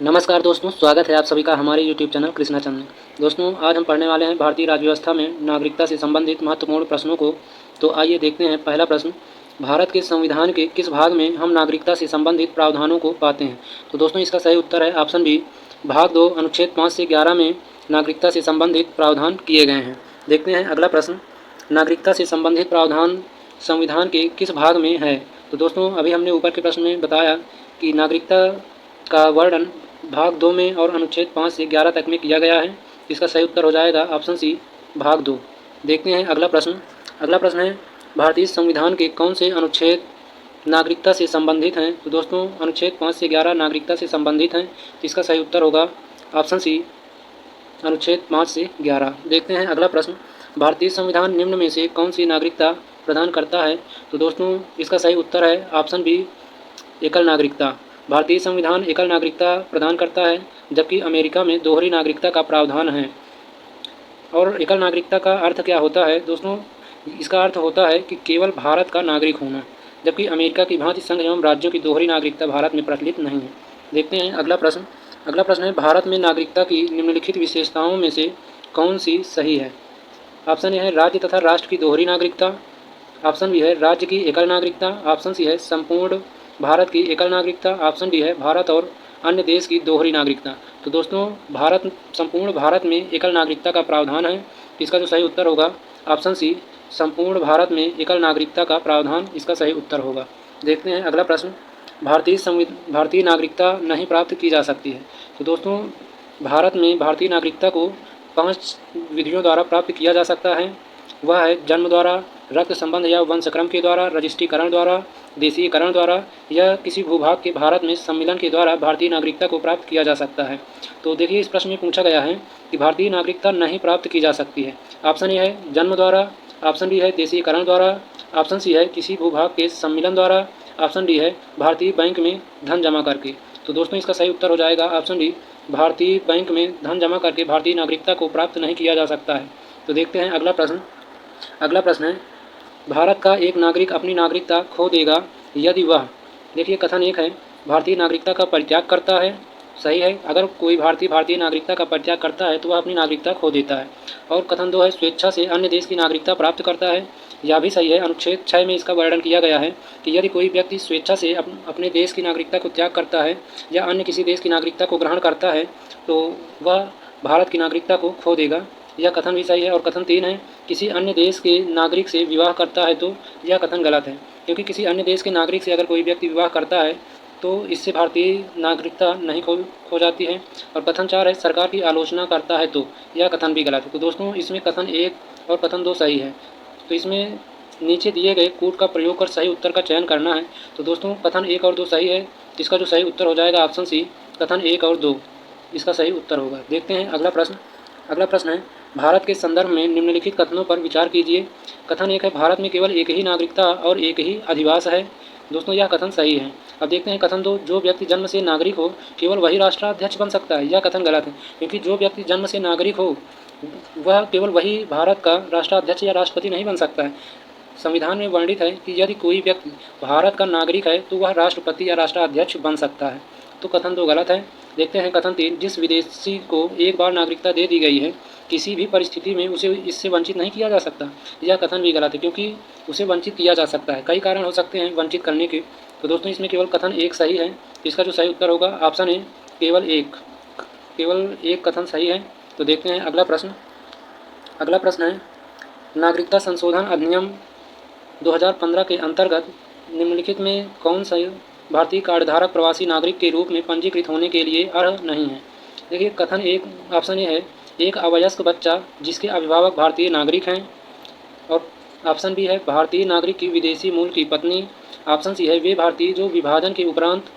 नमस्कार दोस्तों, स्वागत है आप सभी का हमारे YouTube चैनल कृष्णा चंद में। दोस्तों, आज हम पढ़ने वाले हैं भारतीय राज्य व्यवस्था में नागरिकता से संबंधित महत्वपूर्ण प्रश्नों को। तो आइए देखते हैं पहला प्रश्न। भारत के संविधान के किस भाग में हम नागरिकता से संबंधित प्रावधानों को पाते हैं? तो दोस्तों, इसका सही उत्तर है ऑप्शन बी, भाग 2 अनुच्छेद 5 से 11 में नागरिकता से संबंधित प्रावधान किए गए हैं। देखते हैं अगला प्रश्न। नागरिकता से संबंधित प्रावधान संविधान के किस भाग में है? तो दोस्तों, अभी हमने ऊपर के प्रश्न में बताया कि नागरिकता का वर्णन भाग 2 में और अनुच्छेद 5 से 11 तक में किया गया है। इसका सही उत्तर हो जाएगा ऑप्शन सी, भाग 2। देखते हैं अगला प्रश्न। अगला प्रश्न है, भारतीय संविधान के कौन से अनुच्छेद नागरिकता से संबंधित हैं? तो दोस्तों, अनुच्छेद 5 से 11 नागरिकता से संबंधित हैं। तो इसका सही उत्तर होगा ऑप्शन सी, अनुच्छेद 5 से 11। देखते हैं अगला प्रश्न। भारतीय संविधान निम्न में से कौन सी नागरिकता प्रदान करता है? तो दोस्तों, इसका सही उत्तर है ऑप्शन बी, एकल नागरिकता। भारतीय संविधान एकल नागरिकता प्रदान करता है, जबकि अमेरिका में दोहरी नागरिकता का प्रावधान है। और एकल नागरिकता का अर्थ क्या होता है दोस्तों? इसका अर्थ होता है कि केवल भारत का नागरिक होना, जबकि अमेरिका की भांति संघ एवं राज्यों की दोहरी नागरिकता भारत में प्रचलित नहीं है। देखते हैं अगला प्रश्न। अगला प्रश्न है, भारत में नागरिकता की निम्नलिखित विशेषताओं में से कौन सी सही है? ऑप्शन ए है राज्य तथा राष्ट्र की दोहरी नागरिकता। ऑप्शन बी है राज्य की एकल नागरिकता। ऑप्शन सी है संपूर्ण भारत की एकल नागरिकता। ऑप्शन डी है भारत और अन्य देश की दोहरी नागरिकता। तो दोस्तों, संपूर्ण भारत में एकल नागरिकता का प्रावधान है। इसका जो सही उत्तर होगा ऑप्शन सी, संपूर्ण भारत में एकल नागरिकता का प्रावधान इसका सही उत्तर होगा। देखते हैं अगला प्रश्न। भारतीय नागरिकता नहीं प्राप्त की जा सकती है। तो दोस्तों, भारत में भारतीय नागरिकता को 5 विधियों द्वारा प्राप्त किया जा सकता है। वह है जन्म द्वारा, रक्त संबंध या वंशक्रम के द्वारा, रजिस्ट्रीकरण द्वारा, देशीयकरण द्वारा या किसी भूभाग के भारत में सम्मिलन के द्वारा भारतीय नागरिकता को प्राप्त किया जा सकता है। तो देखिए, इस प्रश्न में पूछा गया है कि भारतीय नागरिकता नहीं प्राप्त की जा सकती है। ऑप्शन ए है जन्म द्वारा, ऑप्शन बी है देशीयकरण द्वारा, ऑप्शन सी है किसी भूभाग के सम्मिलन द्वारा, ऑप्शन डी है भारतीय बैंक में धन जमा करके। तो दोस्तों, इसका सही उत्तर हो जाएगा ऑप्शन डी, भारतीय बैंक में धन जमा करके भारतीय नागरिकता को प्राप्त नहीं किया जा सकता है। तो देखते हैं अगला प्रश्न। अगला प्रश्न है, भारत का एक नागरिक अपनी नागरिकता खो देगा यदि वह, देखिए कथन एक है, भारतीय नागरिकता का परित्याग करता है। सही है, अगर कोई भारतीय नागरिकता का परित्याग करता है तो वह अपनी नागरिकता खो देता है। और कथन 2 है, स्वेच्छा से अन्य देश की नागरिकता प्राप्त करता है। यह भी सही है। अनुच्छेद 6 में इसका वर्णन किया गया है कि यदि कोई व्यक्ति स्वेच्छा से अपने देश की नागरिकता को त्याग करता है या अन्य किसी देश की नागरिकता को ग्रहण करता है तो वह भारत की नागरिकता को खो देगा। यह कथन भी सही है। और कथन 3 है, किसी अन्य देश के नागरिक से विवाह करता है तो यह कथन गलत है, क्योंकि किसी अन्य देश के नागरिक से अगर कोई व्यक्ति विवाह करता है तो इससे भारतीय नागरिकता नहीं खो जाती है। और कथन 4 है, सरकार की आलोचना करता है तो यह कथन भी गलत है। तो दोस्तों, इसमें कथन 1 और कथन 2 सही है। तो इसमें नीचे दिए गए कूट का प्रयोग कर सही उत्तर का चयन करना है। तो दोस्तों, कथन 1 और 2 सही है। इसका जो सही उत्तर हो जाएगा ऑप्शन सी, कथन 1 और 2 इसका सही उत्तर होगा। देखते हैं अगला प्रश्न। अगला प्रश्न है, भारत के संदर्भ में निम्नलिखित कथनों पर विचार कीजिए। कथन 1 है, भारत में केवल एक ही नागरिकता और एक ही अधिवास है। दोस्तों, यह कथन सही है। अब देखते हैं कथन 2, जो व्यक्ति जन्म से नागरिक हो केवल वही राष्ट्राध्यक्ष बन सकता है। यह कथन गलत है, क्योंकि जो व्यक्ति जन्म से नागरिक हो वह केवल वही भारत का राष्ट्राध्यक्ष या राष्ट्रपति नहीं बन सकता है। संविधान में वर्णित है कि यदि कोई व्यक्ति भारत का नागरिक है तो वह राष्ट्रपति या राष्ट्राध्यक्ष बन सकता है। तो कथन 2 गलत है। देखते हैं कथन 3, जिस विदेशी को एक बार नागरिकता दे दी गई है किसी भी परिस्थिति में उसे इससे वंचित नहीं किया जा सकता। यह कथन भी गलत है, क्योंकि उसे वंचित किया जा सकता है। कई कारण हो सकते हैं वंचित करने के। तो दोस्तों, इसमें केवल कथन 1 सही है। इसका जो सही उत्तर होगा ऑप्शन ए, केवल एक कथन सही है। तो देखते हैं अगला प्रश्न। अगला प्रश्न है, नागरिकता संशोधन अधिनियम 2015 के अंतर्गत निम्नलिखित में कौन सा भारतीय कार्डधारक प्रवासी नागरिक के रूप में पंजीकृत होने के लिए अर्ह नहीं है? देखिए, कथन 1 ऑप्शन ए है, एक अवयस्क बच्चा जिसके अभिभावक भारतीय नागरिक हैं। और ऑप्शन बी है, भारतीय नागरिक की विदेशी मूल की पत्नी। ऑप्शन सी है, वे भारतीय जो विभाजन के उपरांत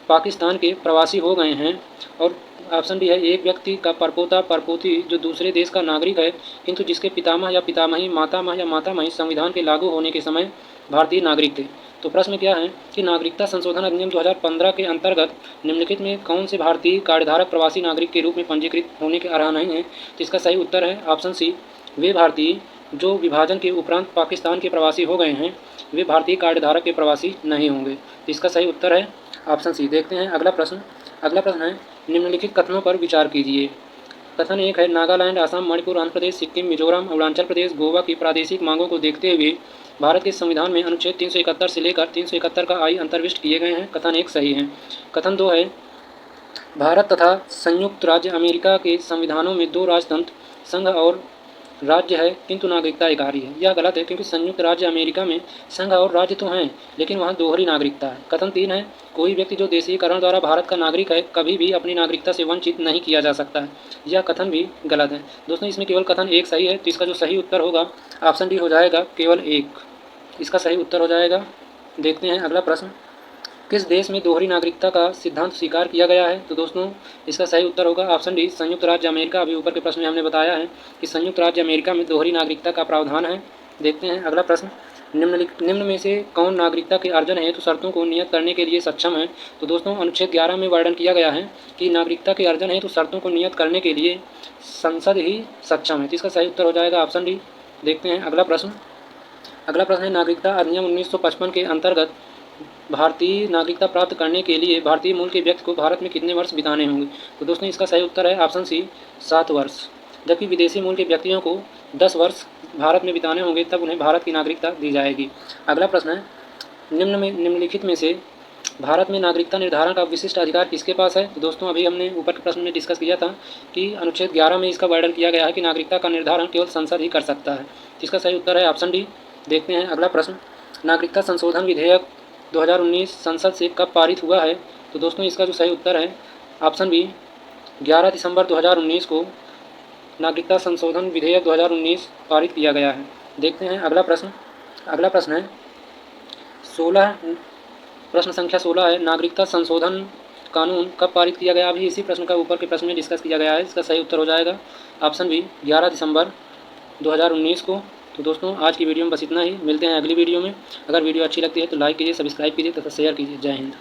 पाकिस्तान के प्रवासी हो गए हैं। और ऑप्शन डी है, एक व्यक्ति का परपोता परपोती जो दूसरे देश का नागरिक है किंतु जिसके पितामह या पितामही, मातामह या मातामही संविधान के लागू होने के समय भारतीय नागरिक थे। तो प्रश्न क्या है कि नागरिकता संशोधन अधिनियम 2015 के अंतर्गत निम्नलिखित में कौन से भारतीय कार्डधारक प्रवासी नागरिक के रूप में पंजीकृत होने के अर्ह नहीं है? तो इसका सही उत्तर है ऑप्शन सी, वे भारतीय जो विभाजन के उपरांत पाकिस्तान के प्रवासी हो गए हैं वे भारतीय कार्डधारक के प्रवासी नहीं होंगे। तो इसका सही उत्तर है ऑप्शन सी। देखते हैं अगला प्रश्न। अगला प्रश्न है, निम्नलिखित कथनों पर विचार कीजिए। कथन 1 है, नागालैंड, असम, मणिपुर, आंध्र प्रदेश, सिक्किम, मिजोरम, अरुणाचल प्रदेश, गोवा की प्रादेशिक मांगों को देखते हुए भारत के संविधान में अनुच्छेद 371 से लेकर 371 का आई अंतर्विष्ट किए गए हैं। कथन 1 सही है। कथन 2 है, भारत तथा संयुक्त राज्य अमेरिका के संविधानों में दो राजतंत्र, संघ और राज्य है, किंतु नागरिकता एक ही है। यह गलत है, क्योंकि संयुक्त राज्य अमेरिका में संघ और राज्य तो हैं, लेकिन वहाँ दोहरी नागरिकता है। कथन 3 है, कोई व्यक्ति जो देशीकरण द्वारा भारत का नागरिक है, कभी भी अपनी नागरिकता से वंचित नहीं किया जा सकता है। यह कथन भी गलत है। दोस्तों, इसमें केवल कथन 1 सही है, तो इसका जो सही उत्तर होगा ऑप्शन डी हो जाएगा, केवल 1 इसका सही उत्तर हो जाएगा। देखते हैं अगला प्रश्न, किस देश में दोहरी नागरिकता का सिद्धांत स्वीकार किया गया है? तो दोस्तों, इसका सही उत्तर होगा ऑप्शन डी, संयुक्त राज्य अमेरिका। अभी ऊपर के प्रश्न में हमने बताया है कि संयुक्त राज्य अमेरिका में दोहरी नागरिकता का प्रावधान है। देखते हैं अगला प्रश्न, निम्न में से कौन नागरिकता के अर्जन हेतु शर्तों को नियत करने के लिए सक्षम है? तो दोस्तों, अनुच्छेद 11 में वर्णन किया गया है कि नागरिकता के अर्जन हेतु शर्तों को नियत करने के लिए संसद ही सक्षम है। तो इसका सही उत्तर हो जाएगा ऑप्शन डी। देखते हैं अगला प्रश्न। अगला प्रश्न है, नागरिकता अधिनियम 1955 के अंतर्गत भारतीय नागरिकता प्राप्त करने के लिए भारतीय मूल के व्यक्ति को भारत में कितने वर्ष बिताने होंगे? तो दोस्तों, इसका सही उत्तर है ऑप्शन सी, 7 वर्ष। जबकि विदेशी मूल के व्यक्तियों को 10 वर्ष भारत में बिताने होंगे, तब उन्हें भारत की नागरिकता दी जाएगी। अगला प्रश्न है, निम्नलिखित में से भारत में नागरिकता निर्धारण का विशिष्ट अधिकार किसके पास है? तो दोस्तों, अभी हमने ऊपर के प्रश्न में डिस्कस किया था कि अनुच्छेद 11 में इसका वर्णन किया गया है कि नागरिकता का निर्धारण केवल संसद ही कर सकता है। इसका सही उत्तर है ऑप्शन डी। देखते हैं अगला प्रश्न, नागरिकता संशोधन विधेयक 2019 संसद से कब पारित हुआ है? तो दोस्तों, इसका जो सही उत्तर है ऑप्शन बी, 11 दिसंबर 2019 को नागरिकता संशोधन विधेयक 2019 पारित किया गया है। देखते हैं अगला प्रश्न। अगला प्रश्न है 16, प्रश्न संख्या 16 है, नागरिकता संशोधन कानून कब पारित किया गया? अभी इसी प्रश्न का ऊपर के प्रश्न में डिस्कस किया गया है। इसका सही उत्तर हो जाएगा ऑप्शन बी, 11 दिसंबर 2019 को। तो दोस्तों, आज की वीडियो में बस इतना ही। मिलते हैं अगली वीडियो में। अगर वीडियो अच्छी लगती है तो लाइक कीजिए, सब्सक्राइब कीजिए तथा शेयर कीजिए। जय हिंद।